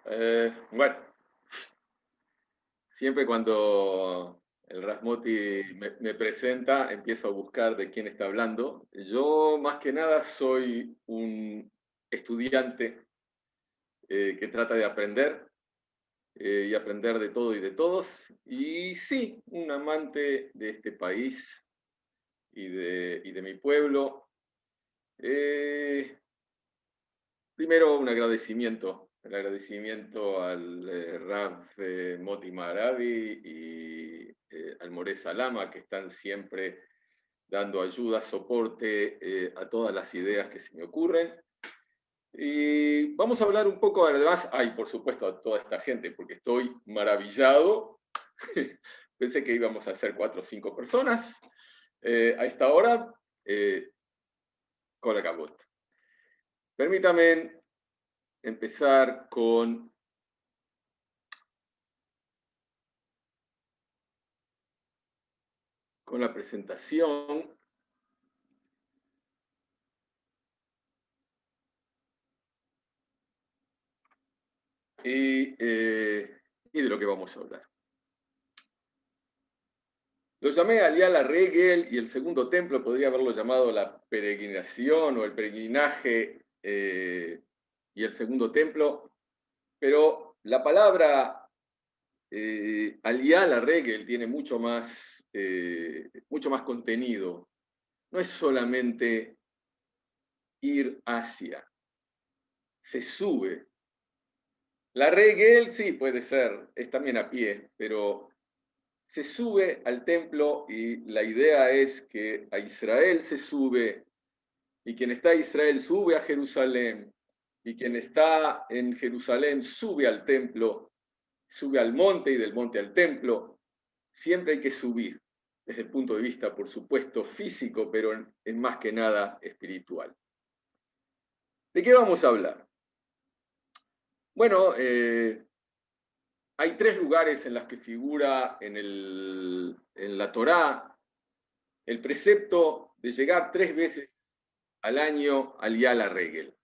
Bueno, siempre cuando el Rasmoti me presenta, empiezo a buscar de quién está hablando. Yo, más que nada, soy un estudiante que trata de aprender y aprender de todo y de todos. Y sí, un amante de este país y de mi pueblo. Eh, Primero, un agradecimiento. El agradecimiento al Rav Moti Maravi y al Moré Salama, que están siempre dando ayuda, soporte a todas las ideas que se me ocurren. Y vamos a hablar un poco, además, por supuesto, a toda esta gente, porque estoy maravillado. Pensé que íbamos a ser 4 o 5 personas a esta hora. Con la cabot. Permítame empezar con la presentación. Y de lo que vamos a hablar. Lo llamé Aliyah la Regel y el segundo templo podría haberlo llamado la peregrinación o el peregrinaje y el segundo templo, pero la palabra Aliyah la Regel tiene mucho más contenido. No es solamente ir hacia, se sube. La Regel sí puede ser, es también a pie, pero se sube al templo y la idea es que a Israel se sube y quien está en Israel sube a Jerusalén y quien está en Jerusalén sube al templo, sube al monte y del monte al templo. Siempre hay que subir desde el punto de vista, por supuesto, físico, pero en más que nada espiritual. ¿De qué vamos a hablar? Bueno, hay 3 lugares en los que figura en la Torá el precepto de llegar 3 veces al año al Yala Regel.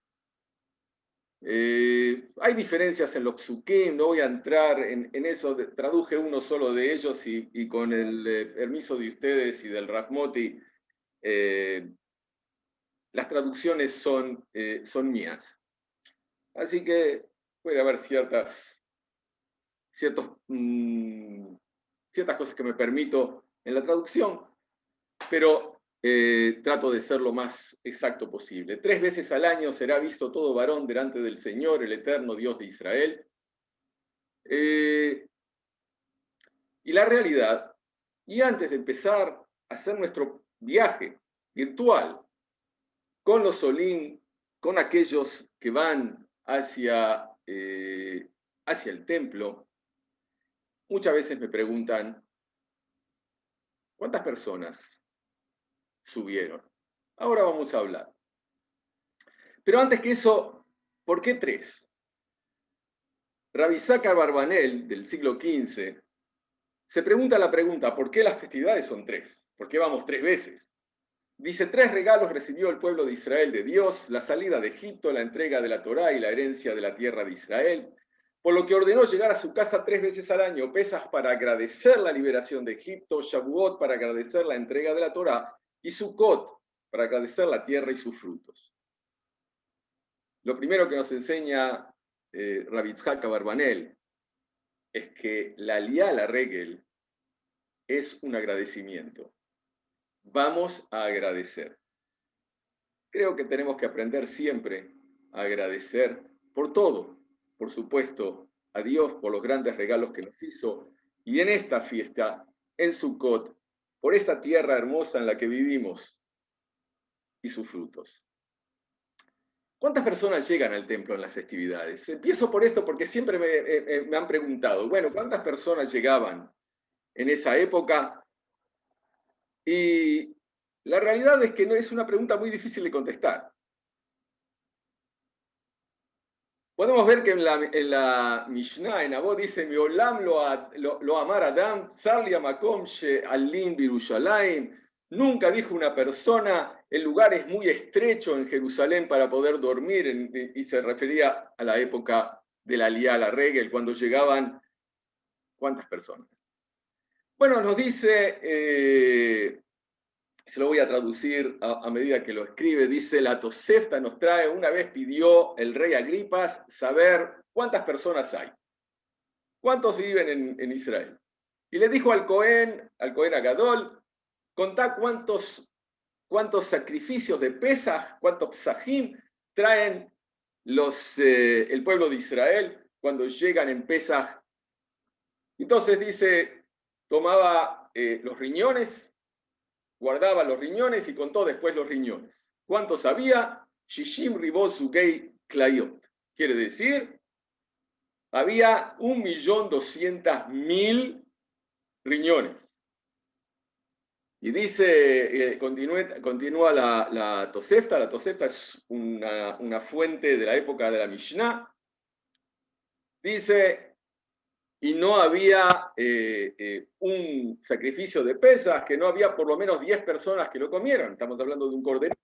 Hay diferencias en los psukim, no voy a entrar en eso, traduje uno solo de ellos y con el permiso de ustedes y del Rahmoti, las traducciones son mías. Así que puede haber ciertas cosas que me permito en la traducción, pero trato de ser lo más exacto posible. 3 veces al año será visto todo varón delante del Señor, el eterno Dios de Israel. Y la realidad, y antes de empezar a hacer nuestro viaje virtual con los Solín, con aquellos que van hacia el templo, muchas veces me preguntan, ¿cuántas personas subieron? Ahora vamos a hablar. Pero antes que eso, ¿por qué 3? Rabbi Isaac Barbanel, del siglo XV, se pregunta la pregunta, ¿por qué las festividades son 3? ¿Por qué vamos 3 veces? Dice, 3 regalos recibió el pueblo de Israel de Dios, la salida de Egipto, la entrega de la Torá y la herencia de la tierra de Israel, por lo que ordenó llegar a su casa 3 veces al año, Pesaj para agradecer la liberación de Egipto, Shavuot para agradecer la entrega de la Torá y Sukkot para agradecer la tierra y sus frutos. Lo primero que nos enseña Rabbi Yitzhak Barbanel es que la Aliyah la Regel es un agradecimiento. Vamos a agradecer. Creo que tenemos que aprender siempre a agradecer por todo. Por supuesto, a Dios por los grandes regalos que nos hizo. Y en esta fiesta, en Sukkot, por esta tierra hermosa en la que vivimos y sus frutos. ¿Cuántas personas llegan al templo en las festividades? Empiezo por esto porque siempre me han preguntado, bueno, ¿cuántas personas llegaban en esa época? Y la realidad es que no es una pregunta muy difícil de contestar. Podemos ver que en la Mishnah, en Avot, dice, Miolam lo amar Adam, Tzar Makom she'alim Birushalayim. Nunca dijo una persona, el lugar es muy estrecho en Jerusalén para poder dormir, y se refería a la época de la Aliyá a la Regel, cuando llegaban, ¿cuántas personas? Bueno, nos dice, se lo voy a traducir a medida que lo escribe, dice, la Tosefta nos trae, una vez pidió el rey Agripas saber cuántas personas hay, cuántos viven en Israel. Y le dijo al Cohen Agadol, contá cuántos sacrificios de Pesaj, cuántos psajim traen el pueblo de Israel cuando llegan en Pesaj. Entonces dice, tomaba los riñones, guardaba los riñones y contó después los riñones. ¿Cuántos había? Shishim ribot sugei klayot. Quiere decir, había 1.200.000 riñones. Y dice, continúa la Tosefta. La Tosefta es una fuente de la época de la Mishnah. Dice, y no había un sacrificio de Pesaj, que no había por lo menos 10 personas que lo comieran. Estamos hablando de un cordero.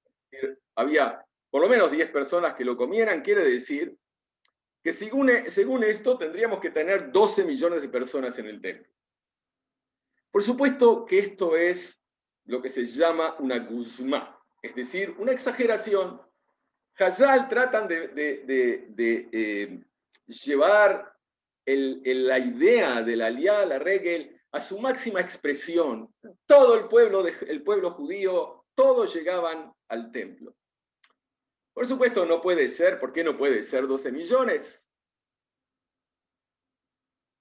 Había por lo menos 10 personas que lo comieran. Quiere decir que según esto tendríamos que tener 12 millones de personas en el templo. Por supuesto que esto es lo que se llama una guzmá, es decir, una exageración. Hazal tratan de llevar la idea de la Aliyá a la Regel a su máxima expresión. Todo el pueblo judío, todos llegaban al templo. Por supuesto no puede ser, ¿por qué no puede ser 12 millones?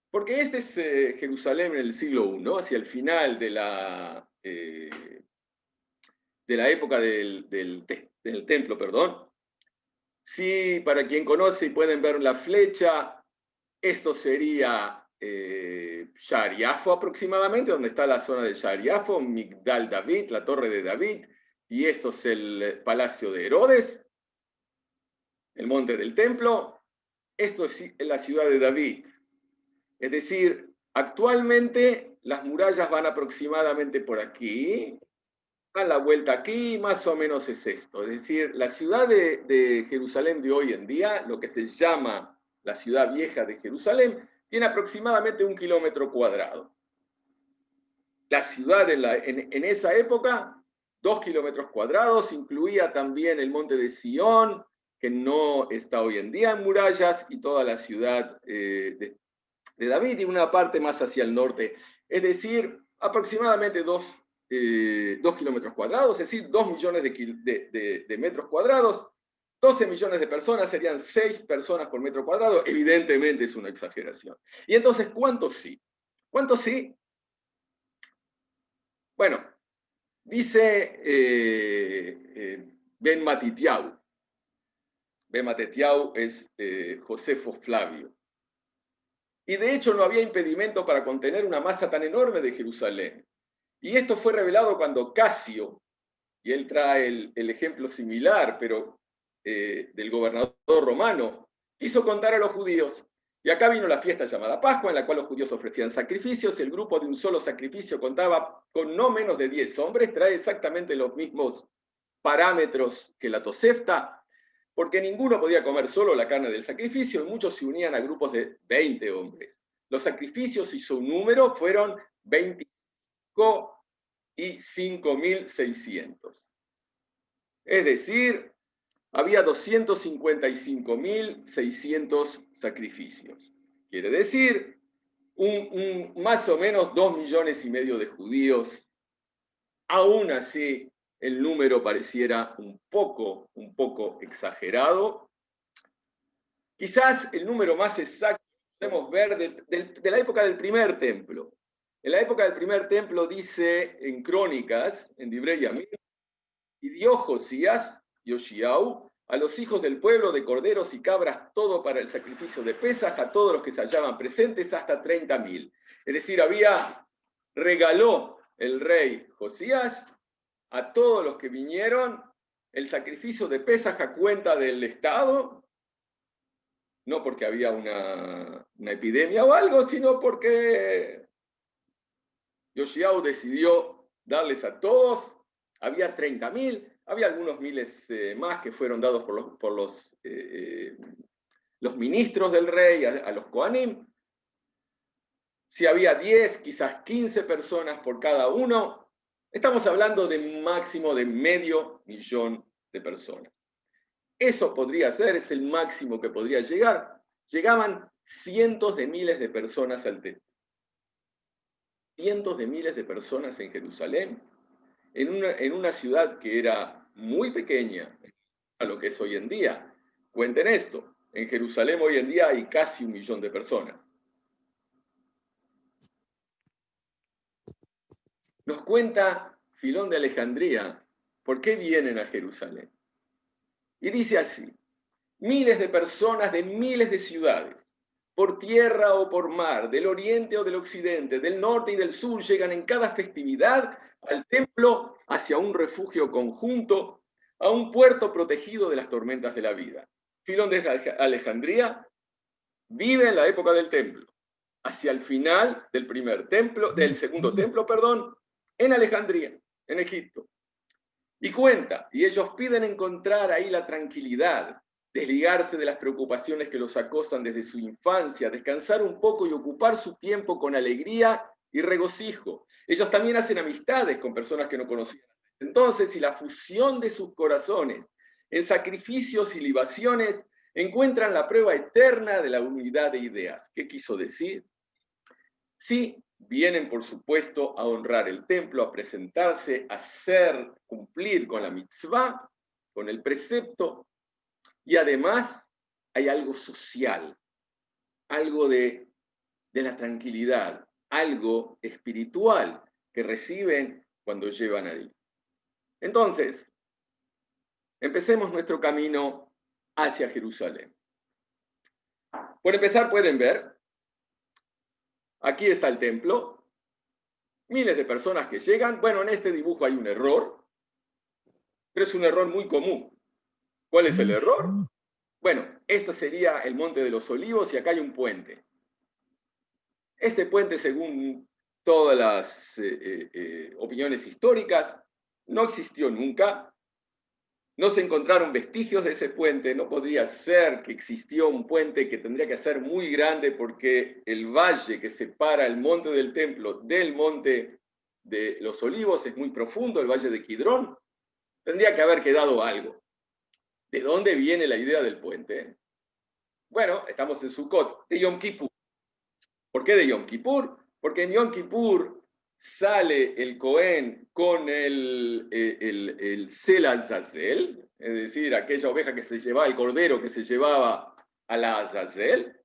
Porque este es Jerusalén en el siglo I, hacia el final de la época del templo, perdón. Sí, para quien conoce y pueden ver la flecha, esto sería Sha'ar Yafo aproximadamente, donde está la zona de Sha'ar Yafo, Migdal David, la torre de David, y esto es el palacio de Herodes, el monte del templo. Esto es la ciudad de David. Es decir, actualmente las murallas van aproximadamente por aquí, dan la vuelta aquí, más o menos es esto. Es decir, la ciudad de Jerusalén de hoy en día, lo que se llama la ciudad vieja de Jerusalén, tiene aproximadamente 1 kilómetro cuadrado. La ciudad en esa época, 2 kilómetros cuadrados, incluía también el monte de Sión, que no está hoy en día en murallas, y toda la ciudad de David, y una parte más hacia el norte. Es decir, aproximadamente 2 kilómetros cuadrados, es decir, 2 millones de metros cuadrados. 12 millones de personas serían 6 personas por metro cuadrado. Evidentemente es una exageración. Y entonces, ¿cuántos sí? ¿Cuántos sí? Bueno, dice Ben Matitiau. Ben Matitiau es Josefo Flavio. Y de hecho no había impedimento para contener una masa tan enorme de Jerusalén. Y esto fue revelado cuando Casio, y él trae el ejemplo similar, pero del gobernador romano, quiso contar a los judíos. Y acá vino la fiesta llamada Pascua, en la cual los judíos ofrecían sacrificios. El grupo de un solo sacrificio contaba con no menos de 10 hombres, trae exactamente los mismos parámetros que la Tosefta, porque ninguno podía comer solo la carne del sacrificio y muchos se unían a grupos de 20 hombres. Los sacrificios y su número fueron 25 y 5.600. Es decir, había 255.600 sacrificios. Quiere decir, más o menos 2,5 millones de judíos. Aún así, el número pareciera un poco exagerado. Quizás el número más exacto podemos ver de la época del primer templo. En la época del primer templo dice en Crónicas, en Divrei Yamim, y dio Josías, Yoshiau, a los hijos del pueblo de corderos y cabras todo para el sacrificio de Pesaj, a todos los que se hallaban presentes, hasta 30.000. Es decir, regaló el rey Josías a todos los que vinieron el sacrificio de Pesaj a cuenta del Estado, no porque había una epidemia o algo, sino porque Yoshiau decidió darles a todos. Había 30.000, había algunos miles más que fueron dados por los los ministros del rey, a los Kohanim. Si había 10, quizás 15 personas por cada uno, estamos hablando de un máximo de 500.000 de personas. Eso podría ser, es el máximo que podría llegar. Llegaban cientos de miles de personas al templo. Cientos de miles de personas en Jerusalén, en una ciudad que era muy pequeña a lo que es hoy en día. Cuenten esto, en Jerusalén hoy en día hay casi 1 millón de personas. Nos cuenta Filón de Alejandría por qué vienen a Jerusalén. Y dice así: miles de personas de miles de ciudades, por tierra o por mar, del oriente o del occidente, del norte y del sur, llegan en cada festividad al templo hacia un refugio conjunto, a un puerto protegido de las tormentas de la vida. Filón de Alejandría vive en la época del templo, hacia el final del segundo templo, en Alejandría, en Egipto. Y cuenta, y ellos piden encontrar ahí la tranquilidad, desligarse de las preocupaciones que los acosan desde su infancia, descansar un poco y ocupar su tiempo con alegría y regocijo. Ellos también hacen amistades con personas que no conocían. Entonces, y la fusión de sus corazones en sacrificios y libaciones encuentran la prueba eterna de la unidad de ideas. ¿Qué quiso decir? Sí, vienen, por supuesto, a honrar el templo, a presentarse, a cumplir con la mitzvah, con el precepto, y además hay algo social, algo de la tranquilidad, algo espiritual que reciben cuando llevan ahí. Entonces, empecemos nuestro camino hacia Jerusalén. Por empezar, pueden ver, aquí está el templo, miles de personas que llegan. Bueno, en este dibujo hay un error, pero es un error muy común. ¿Cuál es el error? Bueno, este sería el Monte de los Olivos y acá hay un puente. Este puente, según todas las opiniones históricas, no existió nunca. No se encontraron vestigios de ese puente. No podría ser que existió un puente, que tendría que ser muy grande porque el valle que separa el monte del templo del monte de los Olivos es muy profundo, el valle de Kidrón. Tendría que haber quedado algo. ¿De dónde viene la idea del puente? Bueno, estamos en Sukkot, de Yom Kippur. ¿Por qué de Yom Kippur? Porque en Yom Kippur sale el Cohen con el Sel Azazel, es decir, aquella oveja que se llevaba, el cordero que se llevaba a la Azazel,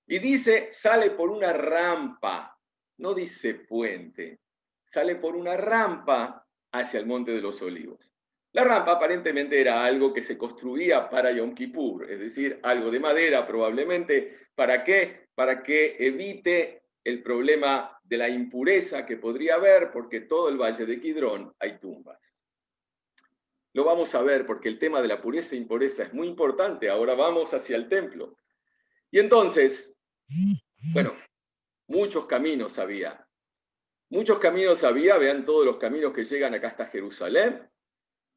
y dice, sale por una rampa, no dice puente, sale por una rampa hacia el Monte de los Olivos. La rampa aparentemente era algo que se construía para Yom Kippur, es decir, algo de madera probablemente. ¿Para qué? Para que evite el problema de la impureza que podría haber, porque todo el valle de Kidrón hay tumbas. Lo vamos a ver porque el tema de la pureza e impureza es muy importante. Ahora vamos hacia el templo. Y entonces, bueno, muchos caminos había. Muchos caminos había, vean todos los caminos que llegan acá hasta Jerusalén.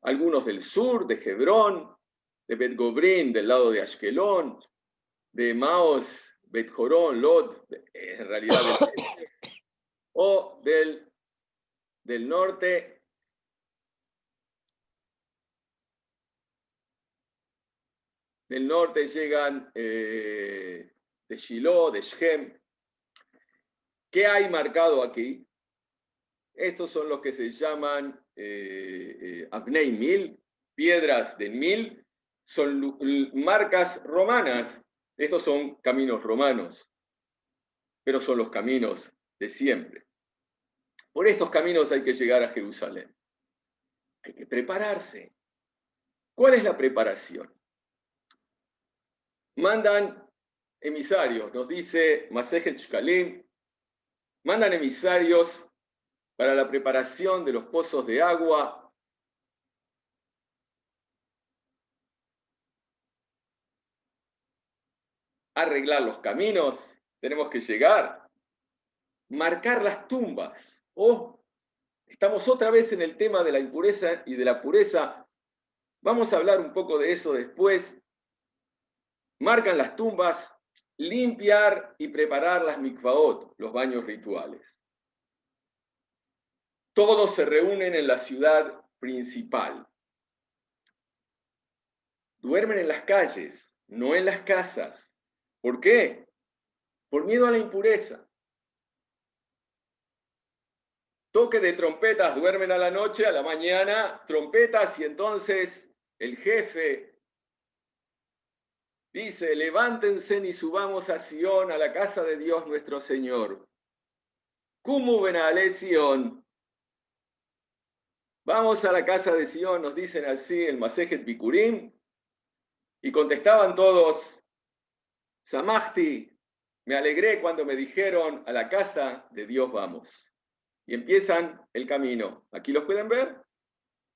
Algunos del sur, de Hebrón, de Bet Gobrín, del lado de Ashkelón, de Maos, Bet Jorón, Lod, en realidad, o del norte, llegan de Shiloh, de Shem. ¿Qué hay marcado aquí? Estos son los que se llaman Abnei Mil, piedras del Mil, son marcas romanas. Estos son caminos romanos, pero son los caminos de siempre. Por estos caminos hay que llegar a Jerusalén. Hay que prepararse. ¿Cuál es la preparación? Mandan emisarios, nos dice Masejet Shkalim, mandan emisarios para la preparación de los pozos de agua, arreglar los caminos, tenemos que llegar, marcar las tumbas. Estamos otra vez en el tema de la impureza y de la pureza. Vamos a hablar un poco de eso después. marcan las tumbas, limpiar y preparar las mikvaot, los baños rituales. Todos se reúnen en la ciudad principal. Duermen en las calles, no en las casas. ¿Por qué? Por miedo a la impureza. Toque de trompetas, duermen a la noche, a la mañana, trompetas, y entonces el jefe dice: levántense y subamos a Sion, a la casa de Dios nuestro Señor. Kumu benale Sion. Vamos a la casa de Sion, nos dicen así el Masejet Bikurim, y contestaban todos: Samachti, me alegré cuando me dijeron, a la casa de Dios vamos. Y empiezan el camino. Aquí los pueden ver.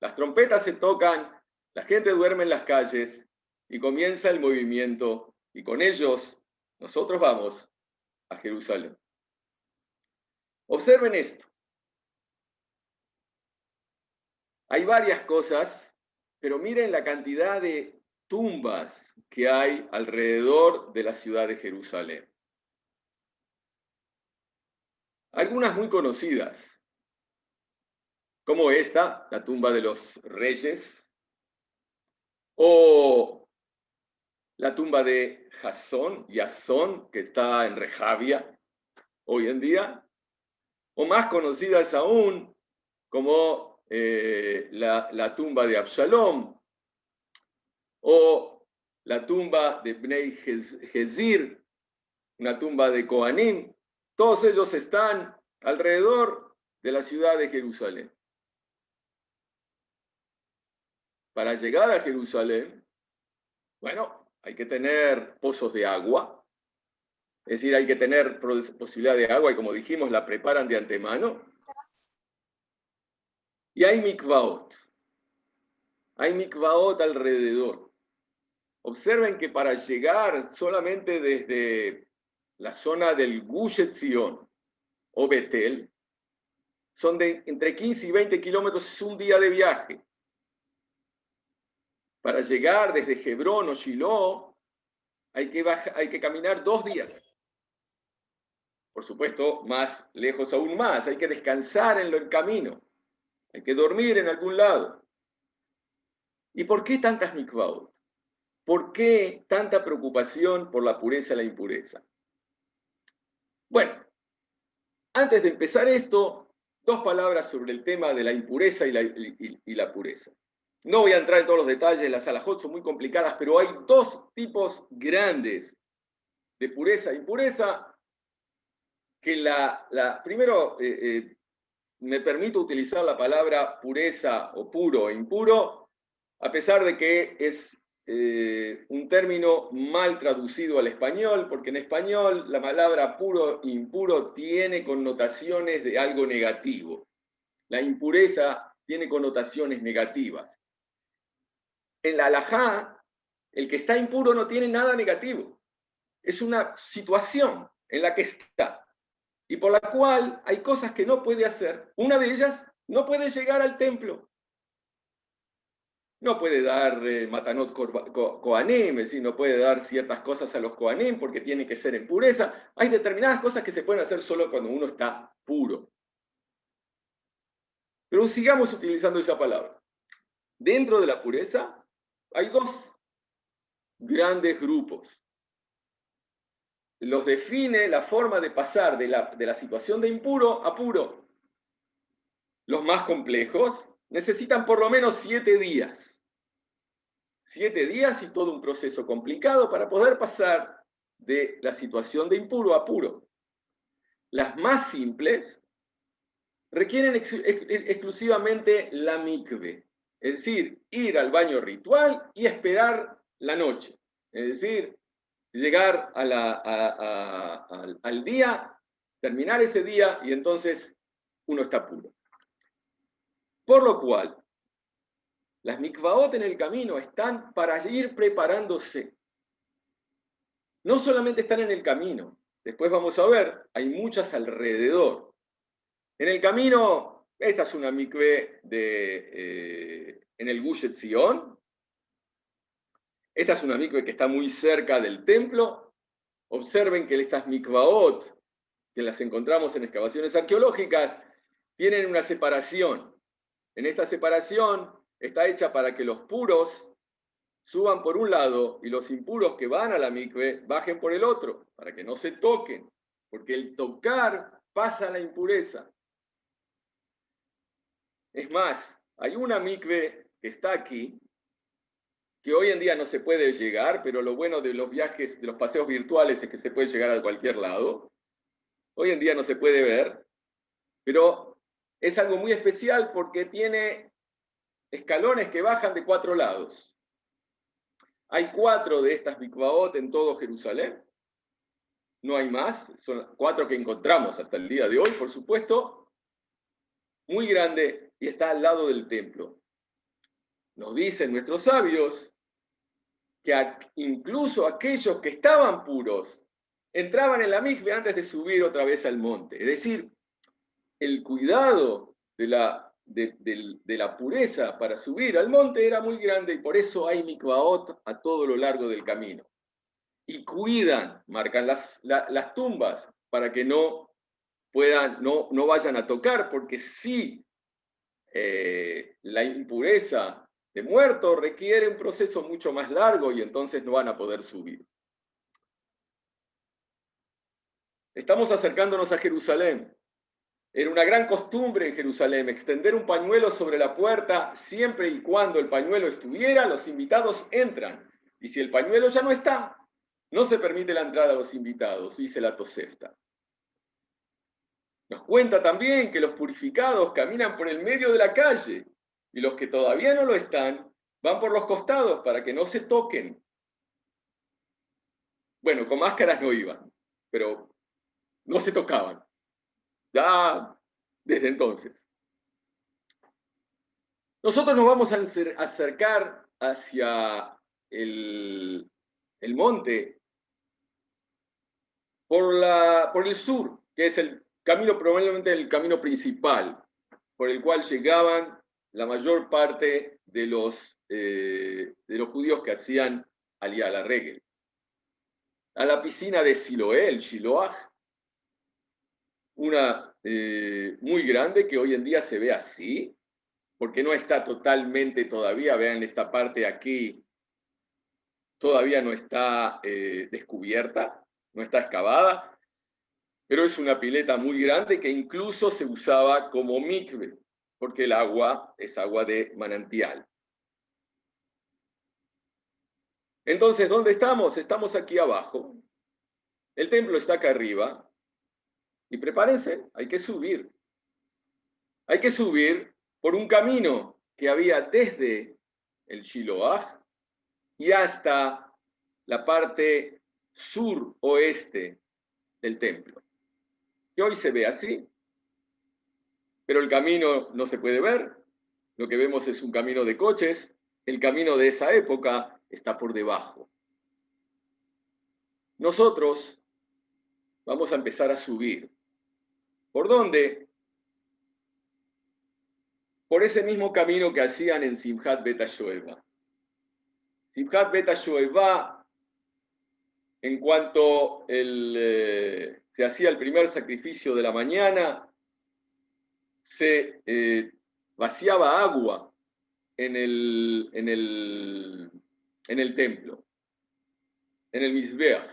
Las trompetas se tocan, la gente duerme en las calles y comienza el movimiento. Y con ellos nosotros vamos a Jerusalén. Observen esto. Hay varias cosas, pero miren la cantidad de tumbas que hay alrededor de la ciudad de Jerusalén. Algunas muy conocidas, como esta, la tumba de los reyes, o la tumba de Jasón, que está en Rehavia hoy en día, o más conocidas aún como la tumba de Absalom, o la tumba de Bnei Gezir, una tumba de Kohanim. Todos ellos están alrededor de la ciudad de Jerusalén. Para llegar a Jerusalén, bueno, hay que tener pozos de agua, es decir, hay que tener posibilidad de agua, y como dijimos, la preparan de antemano. Y hay mikvaot alrededor. Observen que para llegar solamente desde la zona del Gush Etzion o Betel, son de entre 15 y 20 kilómetros, es un día de viaje. Para llegar desde Hebrón o Shiloh, hay que caminar 2 días. Por supuesto, más lejos aún más, hay que descansar en el camino, hay que dormir en algún lado. ¿Y por qué tantas mikvaot? ¿Por qué tanta preocupación por la pureza y la impureza? Bueno, antes de empezar esto, 2 palabras sobre el tema de la impureza y la pureza. No voy a entrar en todos los detalles, las halajot son muy complicadas, pero hay 2 tipos grandes de pureza e impureza, que primero me permito utilizar la palabra pureza o puro o impuro, a pesar de que es un término mal traducido al español, porque en español la palabra puro e impuro tiene connotaciones de algo negativo. La impureza tiene connotaciones negativas. En la halajá, el que está impuro no tiene nada negativo. Es una situación en la que está, y por la cual hay cosas que no puede hacer. Una de ellas, no puede llegar al templo. No puede dar matanot kohanim, es decir, no puede dar ciertas cosas a los kohanim porque tiene que ser en pureza. Hay determinadas cosas que se pueden hacer solo cuando uno está puro. Pero sigamos utilizando esa palabra. Dentro de la pureza hay 2 grandes grupos. Los define la forma de pasar de la situación de impuro a puro. Los más complejos necesitan por lo menos 7 días. 7 días y todo un proceso complicado para poder pasar de la situación de impuro a puro. Las más simples requieren exclusivamente la mikve, es decir, ir al baño ritual y esperar la noche. Es decir, llegar al día, terminar ese día, y entonces uno está puro. Por lo cual, las mikvaot en el camino están para ir preparándose. No solamente están en el camino, después vamos a ver, hay muchas alrededor. En el camino, esta es una mikve en el Gush Etzion. Esta es una mikve que está muy cerca del templo. Observen que estas mikvaot, que las encontramos en excavaciones arqueológicas, tienen una separación. En esta separación está hecha para que los puros suban por un lado y los impuros que van a la mikve bajen por el otro, para que no se toquen, porque el tocar pasa la impureza. Es más, hay una mikve que está aquí, que hoy en día no se puede llegar, pero lo bueno de los viajes, de los paseos virtuales es que se puede llegar a cualquier lado. Hoy en día no se puede ver, pero es algo muy especial porque tiene escalones que bajan de 4 lados. Hay 4 de estas mikvaot en todo Jerusalén. No hay más, son 4 que encontramos hasta el día de hoy, por supuesto. Muy grande y está al lado del templo. Nos dicen nuestros sabios que incluso aquellos que estaban puros entraban en la mikve antes de subir otra vez al monte. Es decir, el cuidado de la pureza para subir al monte era muy grande y por eso hay mikvaot a todo lo largo del camino. Y cuidan, marcan las tumbas para que no vayan a tocar, porque si la impureza de muerto requiere un proceso mucho más largo y entonces no van a poder subir. Estamos acercándonos a Jerusalén. Era una gran costumbre en Jerusalén extender un pañuelo sobre la puerta siempre y cuando el pañuelo estuviera, los invitados entran. Y si el pañuelo ya no está, no se permite la entrada a los invitados, dice la Tosefta. Nos cuenta también que los purificados caminan por el medio de la calle y los que todavía no lo están van por los costados para que no se toquen. Bueno, con máscaras no iban, pero no se tocaban. Ya desde entonces. Nosotros nos vamos a acercar hacia el monte por el sur, que es el camino, probablemente el camino principal, por el cual llegaban la mayor parte de los judíos que hacían aliyá, la regel. A la piscina de Siloé, el Shiloah, una muy grande que hoy en día se ve así, porque no está totalmente todavía, vean esta parte aquí, todavía no está descubierta, no está excavada, pero es una pileta muy grande que incluso se usaba como mikve, porque el agua es agua de manantial. Entonces, ¿dónde estamos? Estamos aquí abajo. El templo está acá arriba. Y prepárense, hay que subir. Hay que subir por un camino que había desde el Shiloah y hasta la parte sur-oeste del templo, que hoy se ve así, pero el camino no se puede ver, lo que vemos es un camino de coches, el camino de esa época está por debajo. Nosotros vamos a empezar a subir. ¿Por dónde? Por ese mismo camino que hacían en Simchat Bet HaShoeva. Simchat Bet HaShoeva, en cuanto se hacía el primer sacrificio de la mañana, se vaciaba agua en el templo, en el Mizbeach,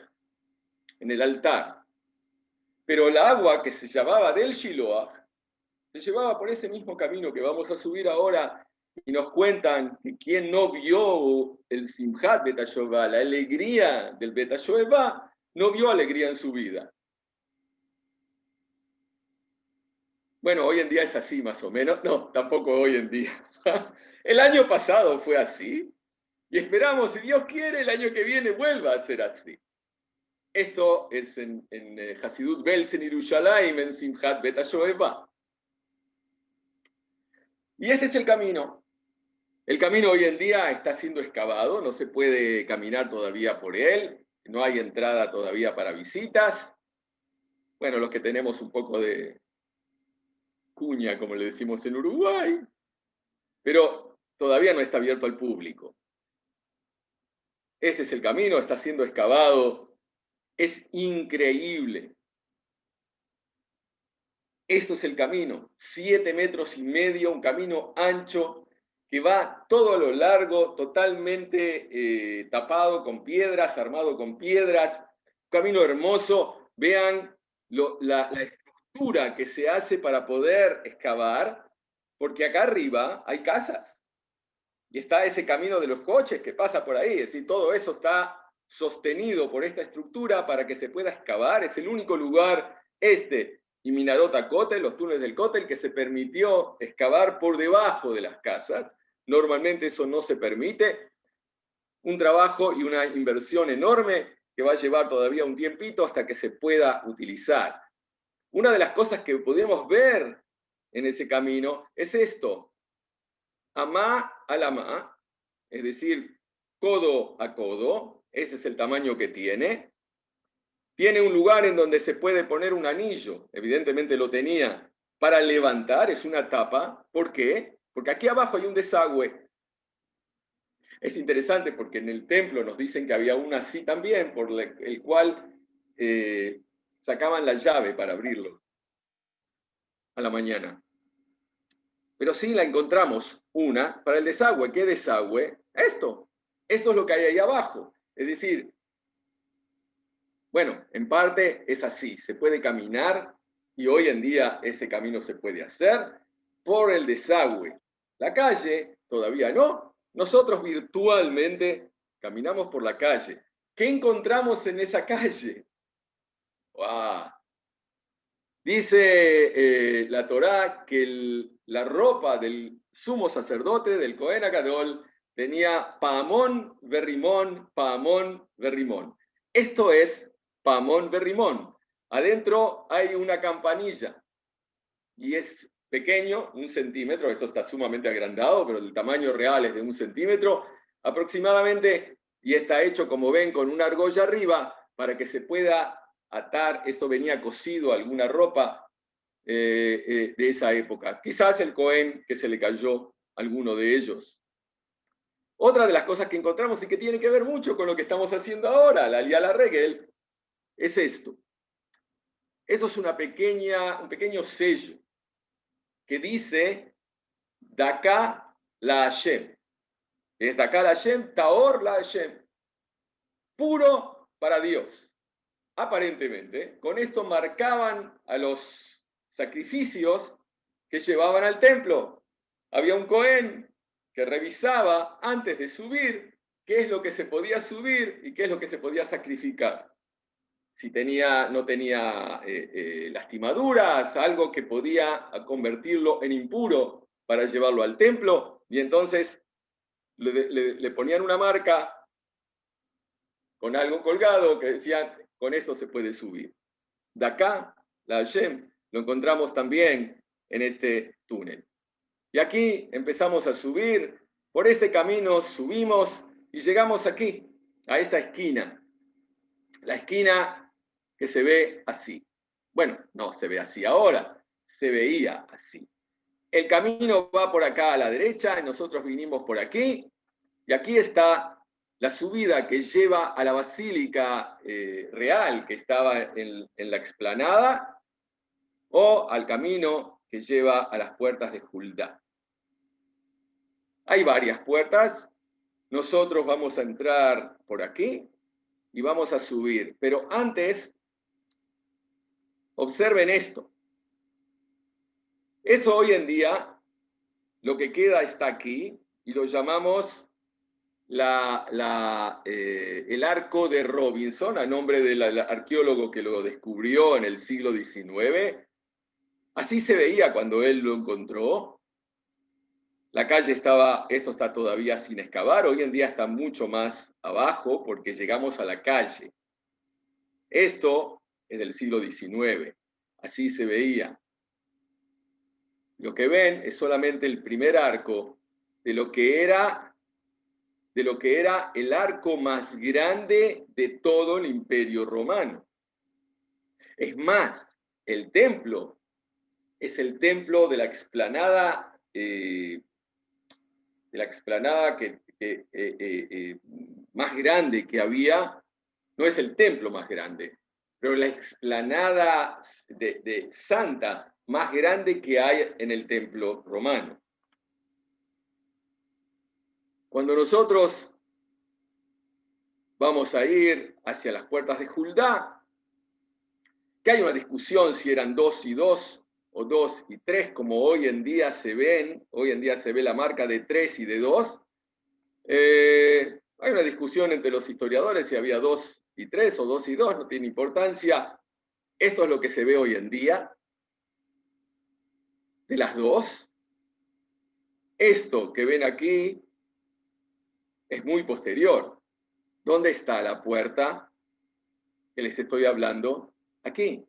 en el altar. Pero el agua que se llevaba del Shiloah se llevaba por ese mismo camino que vamos a subir ahora y nos cuentan que quien no vio el Simchat Bet HaShoeva, la alegría del Bet HaShoeva, no vio alegría en su vida. Bueno, hoy en día es así más o menos. No, tampoco hoy en día. El año pasado fue así y esperamos, si Dios quiere, el año que viene vuelva a ser así. Esto es en Hasidut Belz en Yerushalayim, en Simchat Bet HaShoeva. Y este es el camino. El camino hoy en día está siendo excavado, no se puede caminar todavía por él, no hay entrada todavía para visitas. Bueno, los que tenemos un poco de cuña, como le decimos en Uruguay, pero todavía no está abierto al público. Este es el camino, está siendo excavado. Es increíble. Esto es el camino, 7,5 metros, un camino ancho que va todo a lo largo, totalmente tapado con piedras, armado con piedras. Un camino hermoso. Vean la estructura que se hace para poder excavar, porque acá arriba hay casas. Y está ese camino de los coches que pasa por ahí. Es decir, todo eso está sostenido por esta estructura para que se pueda excavar. Es el único lugar y Minarota Kotel, los túneles del Kotel, que se permitió excavar por debajo de las casas. Normalmente eso no se permite. Un trabajo y una inversión enorme que va a llevar todavía un tiempito hasta que se pueda utilizar. Una de las cosas que podemos ver en ese camino es esto: amá al amá, es decir, codo a codo. Ese es el tamaño que tiene. Tiene un lugar en donde se puede poner un anillo, evidentemente lo tenía, para levantar, es una tapa. ¿Por qué? Porque aquí abajo hay un desagüe. Es interesante porque en el templo nos dicen que había una así también, por el cual sacaban la llave para abrirlo a la mañana. Pero sí la encontramos una para el desagüe. ¿Qué desagüe? Esto es lo que hay ahí abajo. Es decir, bueno, en parte es así, se puede caminar y hoy en día ese camino se puede hacer por el desagüe. La calle todavía no. Nosotros virtualmente caminamos por la calle. ¿Qué encontramos en esa calle? ¡Wow! Dice la Torá que la ropa del sumo sacerdote, del Cohen Agadol, tenía Paamón Berrimón, Paamón Berrimón. Esto es Paamón Berrimón. Adentro hay una campanilla y es pequeño, 1 centímetro. Esto está sumamente agrandado, pero el tamaño real es de 1 centímetro aproximadamente, y está hecho, como ven, con una argolla arriba para que se pueda atar. Esto venía cosido a alguna ropa de esa época. Quizás el Cohen que se le cayó alguno de ellos. Otra de las cosas que encontramos y que tiene que ver mucho con lo que estamos haciendo ahora, la Aliyah Regel, es esto. Eso es un pequeño sello que dice Daká la Hashem. Es Daká la Hashem, Taor la Hashem. Puro para Dios. Aparentemente, con esto marcaban a los sacrificios que llevaban al templo. Había un Cohen que revisaba antes de subir qué es lo que se podía subir y qué es lo que se podía sacrificar. Si no tenía lastimaduras, algo que podía convertirlo en impuro para llevarlo al templo, y entonces le ponían una marca con algo colgado que decía: con esto se puede subir. De acá, la Hashem, lo encontramos también en este túnel. Y aquí empezamos a subir, por este camino subimos y llegamos aquí, a esta esquina. La esquina que se ve así. Bueno, no se ve así ahora, se veía así. El camino va por acá a la derecha, y nosotros vinimos por aquí, y aquí está la subida que lleva a la basílica real que estaba en la explanada, o al camino que lleva a las puertas de Juldá. Hay varias puertas. Nosotros vamos a entrar por aquí y vamos a subir. Pero antes, observen esto. Eso hoy en día, lo que queda está aquí, y lo llamamos el arco de Robinson, a nombre del arqueólogo que lo descubrió en el siglo XIX. Así se veía cuando él lo encontró. La calle esto está todavía sin excavar, hoy en día está mucho más abajo porque llegamos a la calle. Esto es del siglo XIX, así se veía. Lo que ven es solamente el primer arco de lo que era el arco más grande de todo el Imperio Romano. Es más, el templo es el templo de la explanada más grande que había, no es el templo más grande, pero la explanada de Santa más grande que hay en el templo romano. Cuando nosotros vamos a ir hacia las puertas de Juldá, que hay una discusión si eran 2 y 2 o 2 y 3, como hoy en día se ven, hoy en día se ve la marca de 3 y de 2. Hay una discusión entre los historiadores si había 2 y 3 o 2 y 2, no tiene importancia. Esto es lo que se ve hoy en día, de las dos. Esto que ven aquí es muy posterior. ¿Dónde está la puerta que les estoy hablando? Aquí.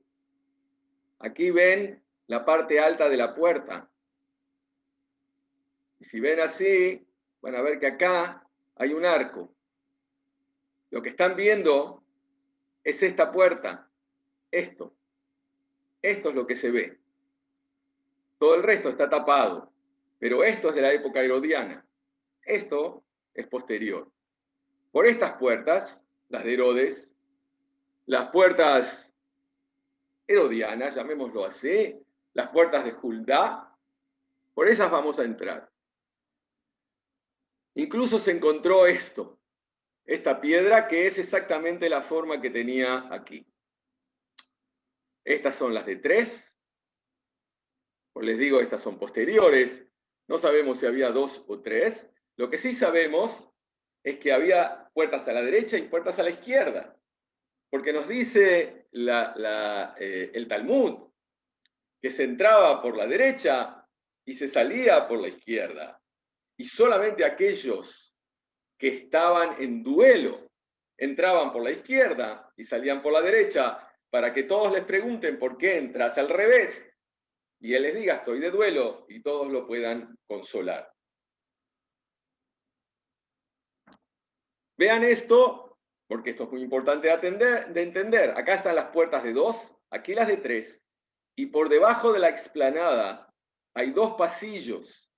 Aquí ven la parte alta de la puerta. Y si ven así, van a ver que acá hay un arco. Lo que están viendo es esta puerta, esto. Esto es lo que se ve. Todo el resto está tapado, pero esto es de la época herodiana. Esto es posterior. Por estas puertas, las de Herodes, las puertas herodianas, llamémoslo así, las puertas de Juldá, por esas vamos a entrar. Incluso se encontró esto, esta piedra que es exactamente la forma que tenía aquí. Estas son las de 3, pues les digo, estas son posteriores, no sabemos si había 2 o 3, lo que sí sabemos es que había puertas a la derecha y puertas a la izquierda, porque nos dice el Talmud que se entraba por la derecha y se salía por la izquierda, y solamente aquellos que estaban en duelo entraban por la izquierda y salían por la derecha, para que todos les pregunten por qué entras al revés, y él les diga, estoy de duelo, y todos lo puedan consolar. Vean esto, porque esto es muy importante de entender. Acá están las puertas de 2, aquí las de 3, y por debajo de la explanada hay 2 pasillos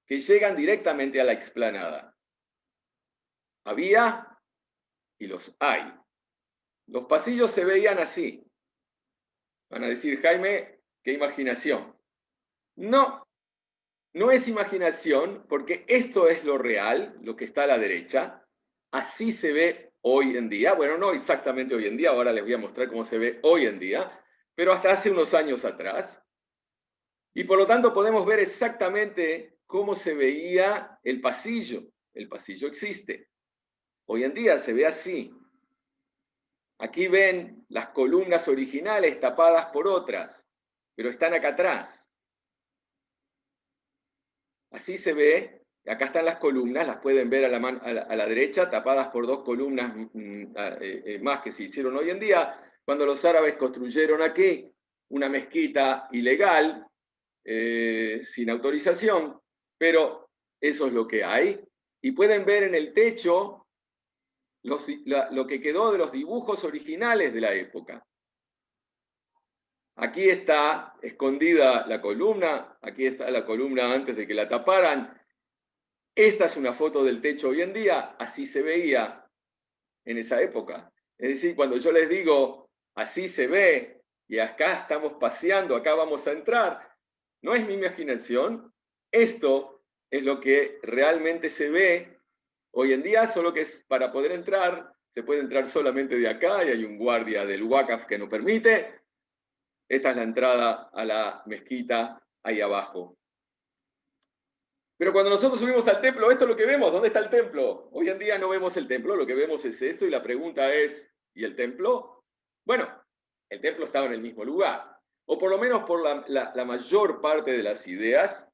que llegan directamente a la explanada. Había y los hay. Los pasillos se veían así. Van a decir, Jaime, qué imaginación. No, no es imaginación, porque esto es lo real, lo que está a la derecha. Así se ve hoy en día. Bueno, no exactamente hoy en día, ahora les voy a mostrar cómo se ve hoy en día, pero hasta hace unos años atrás. Y por lo tanto podemos ver exactamente cómo se veía el pasillo. El pasillo existe. Hoy en día se ve así. Aquí ven las columnas originales tapadas por otras, pero están acá atrás. Así se ve, acá están las columnas, las pueden ver a la derecha, tapadas por 2 columnas más que se hicieron hoy en día, cuando los árabes construyeron aquí una mezquita ilegal, sin autorización, pero eso es lo que hay. Y pueden ver en el techo lo que quedó de los dibujos originales de la época. Aquí está escondida la columna, aquí está la columna antes de que la taparan. Esta es una foto del techo hoy en día, así se veía en esa época. Es decir, cuando yo les digo, así se ve, y acá estamos paseando, acá vamos a entrar, no es mi imaginación, esto es lo que realmente se ve hoy en día, solo que es para poder entrar, se puede entrar solamente de acá, y hay un guardia del Waqf que no permite. Esta es la entrada a la mezquita ahí abajo. Pero cuando nosotros subimos al templo, esto es lo que vemos. ¿Dónde está el templo? Hoy en día no vemos el templo, lo que vemos es esto, y la pregunta es, ¿y el templo? Bueno, el templo estaba en el mismo lugar, o por lo menos por la mayor parte de las ideas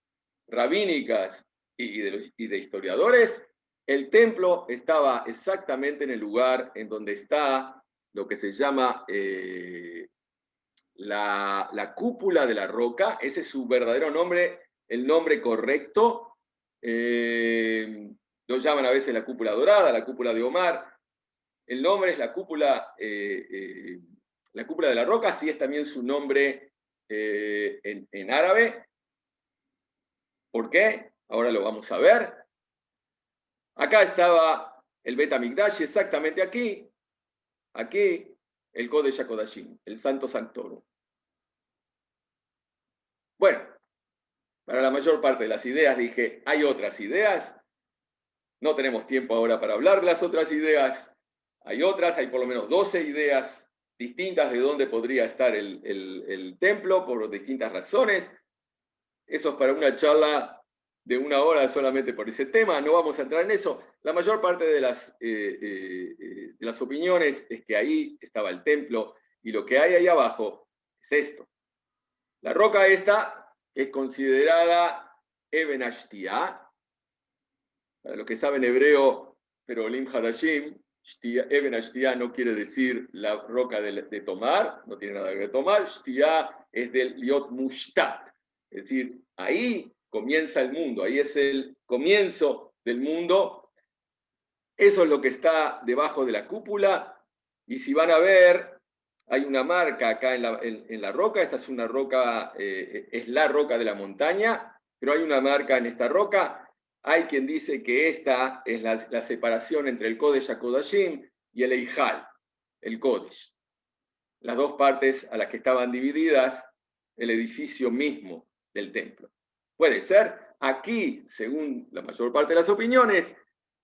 rabínicas y de historiadores, el templo estaba exactamente en el lugar en donde está lo que se llama la cúpula de la roca. Ese es su verdadero nombre, el nombre correcto. Lo llaman a veces la cúpula dorada, la cúpula de Omar. El nombre es la cúpula de la roca, así es también su nombre en árabe. ¿Por qué? Ahora lo vamos a ver. Acá estaba el Bet Hamikdash, exactamente aquí el Kodesh HaKodashim, el Santo Sanctorum. Bueno, para la mayor parte de las ideas dije, hay otras ideas, no tenemos tiempo ahora para hablar de las otras ideas, hay otras, hay por lo menos 12 ideas distintas de dónde podría estar el templo por distintas razones. Eso es para una charla de 1 hora solamente por ese tema, no vamos a entrar en eso. La mayor parte de las opiniones es que ahí estaba el templo y lo que hay ahí abajo es esto. La roca esta es considerada Eben Ashtia. Para los que saben hebreo, pero Olim Hadashim, Eben Ashtia no quiere decir la roca de tomar, no tiene nada que tomar. Shtia es del Liot Mushtat. Es decir, ahí comienza el mundo, ahí es el comienzo del mundo. Eso es lo que está debajo de la cúpula. Y si van a ver, hay una marca acá en la roca. Esta es una roca, es la roca de la montaña, pero hay una marca en esta roca. Hay quien dice que esta es la separación entre el Kodesh HaKodashim y el Eijal, el Kodesh. Las dos partes a las que estaban divididas el edificio mismo del templo. Puede ser, aquí, según la mayor parte de las opiniones,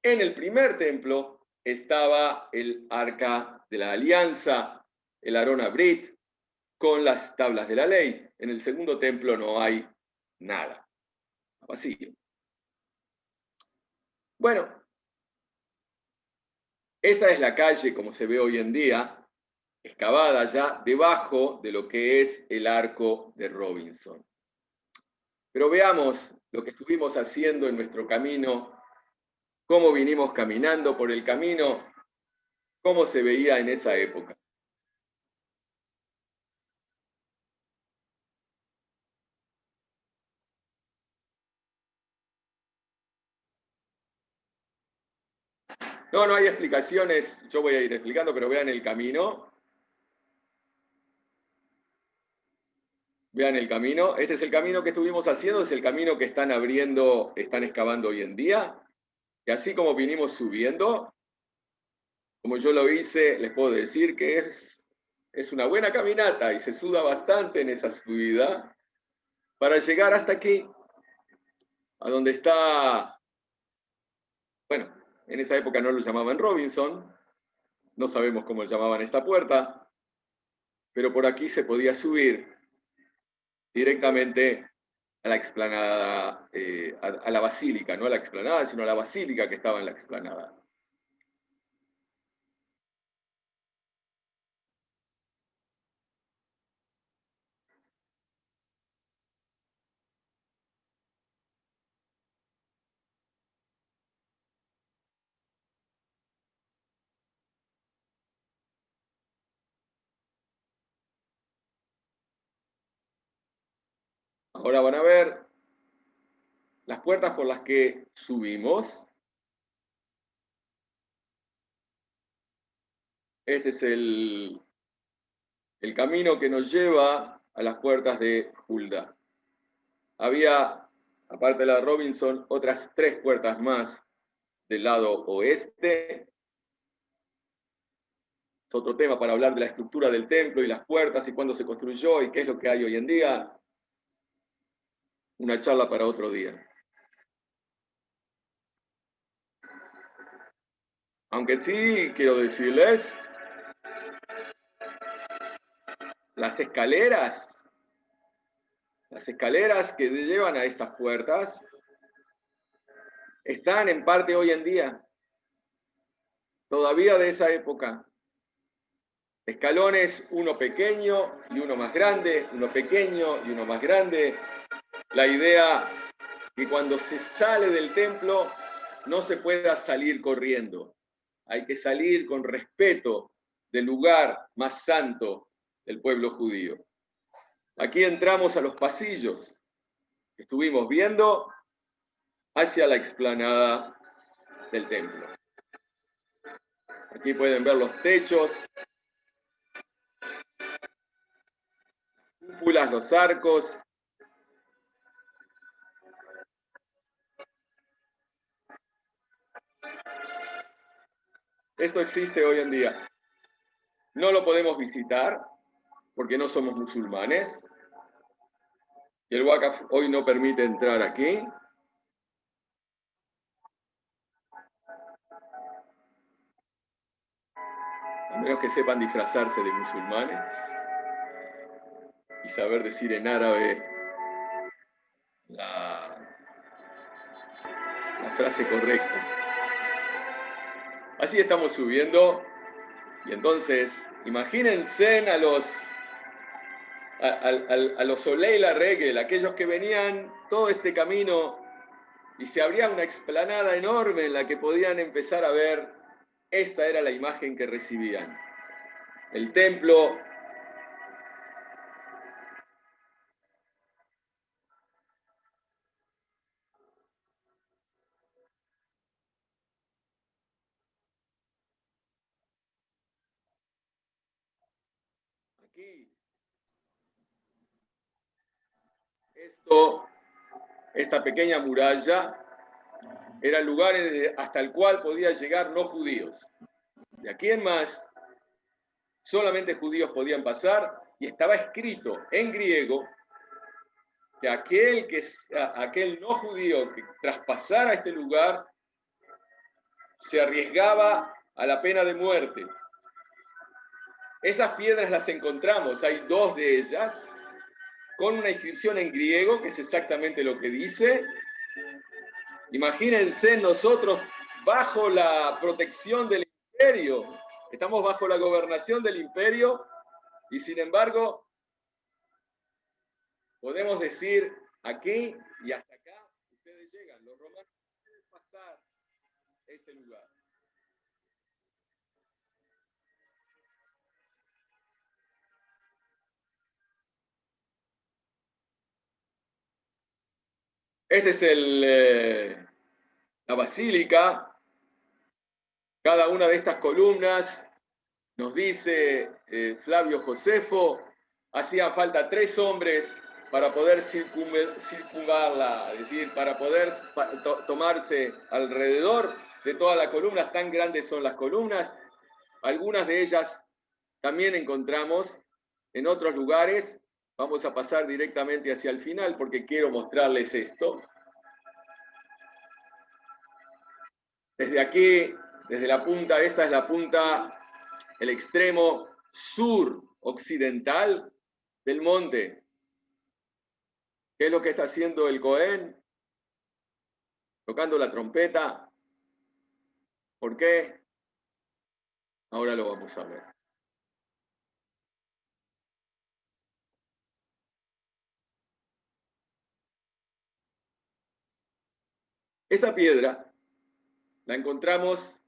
en el primer templo estaba el arca de la alianza, el Arón Abrit, con las tablas de la ley. En el segundo templo no hay nada, vacío. Bueno, esta es la calle como se ve hoy en día, excavada ya debajo de lo que es el arco de Robinson. Pero veamos lo que estuvimos haciendo en nuestro camino, cómo vinimos caminando por el camino, cómo se veía en esa época. No hay explicaciones, yo voy a ir explicando, pero vean el camino. Vean el camino. Este es el camino que estuvimos haciendo, es el camino que están abriendo, están excavando hoy en día. Y así como vinimos subiendo, como yo lo hice, les puedo decir que es una buena caminata y se suda bastante en esa subida para llegar hasta aquí, a donde está, bueno, en esa época no lo llamaban Robinson, no sabemos cómo llamaban esta puerta, pero por aquí se podía subir directamente a la explanada, a la basílica, no a la explanada, sino a la basílica que estaba en la explanada. Ahora van a ver las puertas por las que subimos. Este es el camino que nos lleva a las puertas de Hulda. Había, aparte de la Robinson, otras 3 puertas más del lado oeste. Es otro tema para hablar de la estructura del templo y las puertas y cuándo se construyó y qué es lo que hay hoy en día. Una charla para otro día. Aunque sí quiero decirles, las escaleras que llevan a estas puertas están en parte hoy en día, todavía de esa época. Escalones, uno pequeño y uno más grande, uno pequeño y uno más grande. La idea que cuando se sale del templo no se pueda salir corriendo. Hay que salir con respeto del lugar más santo del pueblo judío. Aquí entramos a los pasillos que estuvimos viendo hacia la explanada del templo. Aquí pueden ver los techos, cúpulas, los arcos. Esto existe hoy en día. No lo podemos visitar porque no somos musulmanes. Y el Waqf hoy no permite entrar aquí. A menos que sepan disfrazarse de musulmanes y saber decir en árabe la frase correcta. Así estamos subiendo y entonces imagínense a los Olei la Regel, aquellos que venían todo este camino y se abría una explanada enorme en la que podían empezar a ver, esta era la imagen que recibían. El templo aquí, esta pequeña muralla era el lugar hasta el cual podían llegar no judíos. De aquí en más, solamente judíos podían pasar y estaba escrito en griego que aquel no judío que traspasara este lugar se arriesgaba a la pena de muerte. Esas piedras las encontramos, hay dos de ellas, con una inscripción en griego, que es exactamente lo que dice. Imagínense nosotros bajo la protección del imperio, estamos bajo la gobernación del imperio y sin embargo podemos decir aquí y hasta acá ustedes llegan, los romanos pueden pasar ese lugar. Este es la basílica. Cada una de estas columnas, nos dice Flavio Josefo, hacían falta 3 hombres para poder circunvarla, es decir, para poder tomarse alrededor de todas las columnas. Tan grandes son las columnas. Algunas de ellas también encontramos en otros lugares. Vamos a pasar directamente hacia el final porque quiero mostrarles esto. Desde aquí, desde la punta, esta es la punta, el extremo sur occidental del monte. ¿Qué es lo que está haciendo el Cohen? Tocando la trompeta. ¿Por qué? Ahora lo vamos a ver. Esta piedra la encontramos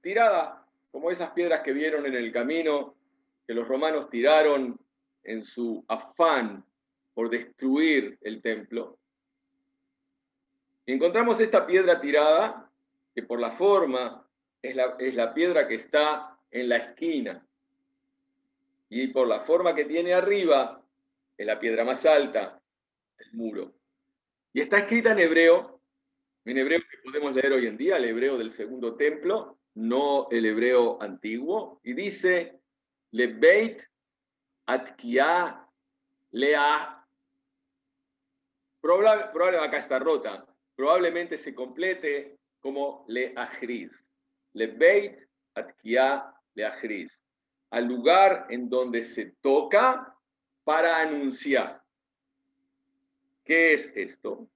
tirada, como esas piedras que vieron en el camino, que los romanos tiraron en su afán por destruir el templo. Y encontramos esta piedra tirada, que por la forma es la piedra que está en la esquina. Y por la forma que tiene arriba, es la piedra más alta, el muro. Y está escrita en hebreo que podemos leer hoy en día, el hebreo del segundo templo, no el hebreo antiguo, y dice, Lebeit Atkia Leah. Probablemente acá está rota, probablemente se complete como Leahriz. Lebeit Atkia Leahriz. Al lugar en donde se toca para anunciar. ¿Qué es esto?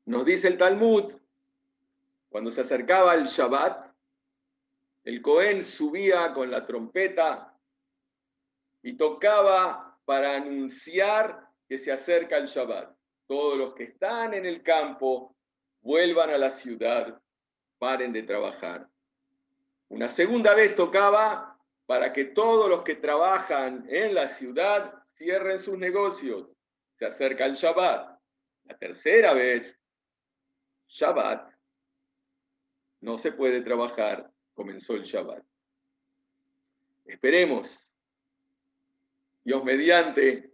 Nos dice el Talmud, cuando se acercaba el Shabbat, el Cohen subía con la trompeta y tocaba para anunciar que se acerca el Shabbat. Todos los que están en el campo vuelvan a la ciudad, paren de trabajar. Una segunda vez tocaba para que todos los que trabajan en la ciudad cierren sus negocios. Se acerca el Shabbat. La tercera vez, Shabbat, no se puede trabajar, comenzó el Shabbat. Esperemos, Dios mediante,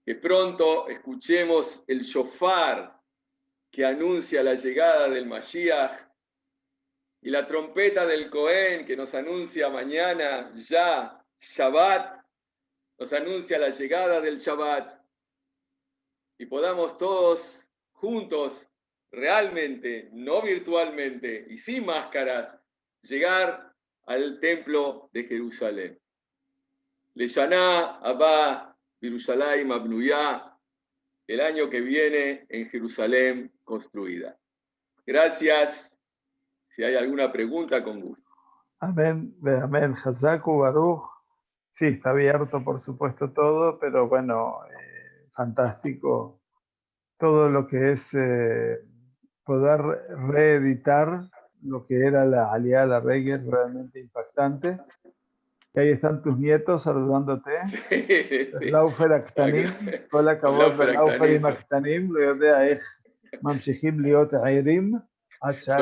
que pronto escuchemos el shofar que anuncia la llegada del Mashiach y la trompeta del Cohen que nos anuncia mañana ya Shabbat, nos anuncia la llegada del Shabbat, y podamos todos juntos, realmente, no virtualmente y sin máscaras, llegar al templo de Jerusalén. Leshana Abba Yerushalayim Abnuyá, el año que viene en Jerusalén construida. Gracias. Si hay alguna pregunta, con gusto. Amén, amén. Hazaku, Baruch. Sí, está abierto, por supuesto, todo, pero bueno, fantástico todo lo que es poder reeditar lo que era la Aliyá la Reggae, realmente impactante. Y ahí están tus nietos saludándote. Sí. Laufer Aktanim, כל הכבוד ללאופרים הקטנים, לא יודע איך ממשיכים להיות ערים עד שעה